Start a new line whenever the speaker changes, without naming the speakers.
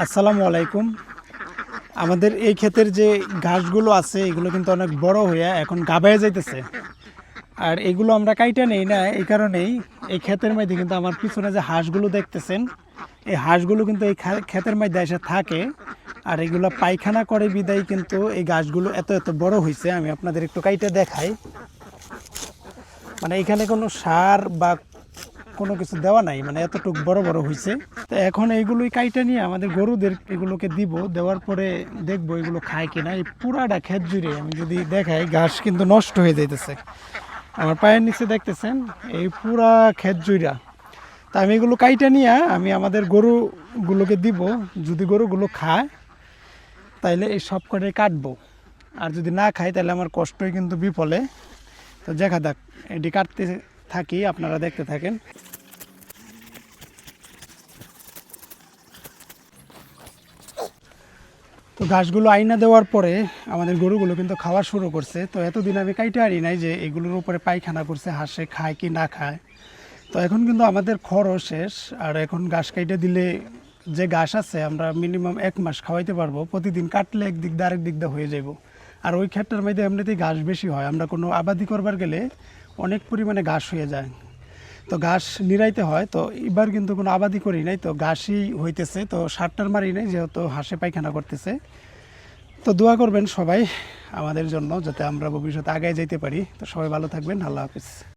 আসসালামু আলাইকুম। আমাদের এই ক্ষেতের যে ঘাসগুলো আছে এগুলো কিন্তু অনেক বড় হইয়া এখন গাবায় যাইতেছে। আর এগুলো আমরা কাইটা নেই না, এই কারণেই এই ক্ষেতের মধ্যে কিন্তু আমার পিছনে যে হাঁসগুলো দেখতেছেন, এই হাঁসগুলো কিন্তু এই ক্ষেতের মধ্যে এসে থাকে। আর এগুলো পায়খানা করে বিদায় কিন্তু এই গাছগুলো এত এত বড় হয়েছে। আমি আপনাদের একটু কাইটা দেখাই। মানে এখানে কোনো সার বা কোনো কিছু দেওয়া নাই, মানে এতটুকু বড় বড় হয়েছে। তো এখন এইগুলোই কাইটা নিয়ে আমাদের গরুদের এগুলোকে দিব, দেওয়ার পরে দেখবো এগুলো খায় কিনা। এই পুরাটা ক্ষেত জুড়ে আমি যদি দেখাই, ঘাস কিন্তু নষ্ট হয়ে যাইতেছে। আমার পায়ের নিচে দেখতেছেন এই পুরা ক্ষেত জুড়া। তা আমি এগুলো কাইটা নিয়ে আমি আমাদের গরুগুলোকে দিব। যদি গরুগুলো খায় তাইলে এই সব কটাই কাটবো, আর যদি না খায় তাহলে আমার কষ্টই কিন্তু বিফলে। তো দেখা যাক, এটি কাটতে থাকি, আপনারা দেখতে থাকেন। তো ঘাসগুলো আইনা দেওয়ার পরে আমাদের গরুগুলো কিন্তু খাওয়া শুরু করছে। তো এতদিন আমি কাইটে আনি নাই যে এগুলোর উপরে পায়খানা করছে, হাঁসে খায় কি না খায়। তো এখন কিন্তু আমাদের খড়ও শেষ, আর এখন ঘাস কাইটে দিলে যে ঘাস আছে আমরা মিনিমাম 1 মাস খাওয়াইতে পারবো। প্রতিদিন কাটলে একদিক দিয়ে আরেক দিক দিয়ে হয়ে যাব। আর ওই ক্ষেতটার মধ্যে এমনিতেই ঘাস বেশি হয়, আমরা কোনো আবাদি করবার গেলে অনেক পরিমাণে ঘাস হয়ে যায়। তো ঘাস নিরাইতে হয়। তো এবার কিন্তু কোনো আবাদি করি নাই, তো ঘাসই হইতেছে। তো সারটার মারি নাই, যেহেতু হাঁসে পায়খানা করতেছে। তো দোয়া করবেন সবাই আমাদের জন্য, যাতে আমরা ভবিষ্যতে আগায় যেতে পারি। তো সবাই ভালো থাকবেন। আল্লাহ হাফিজ।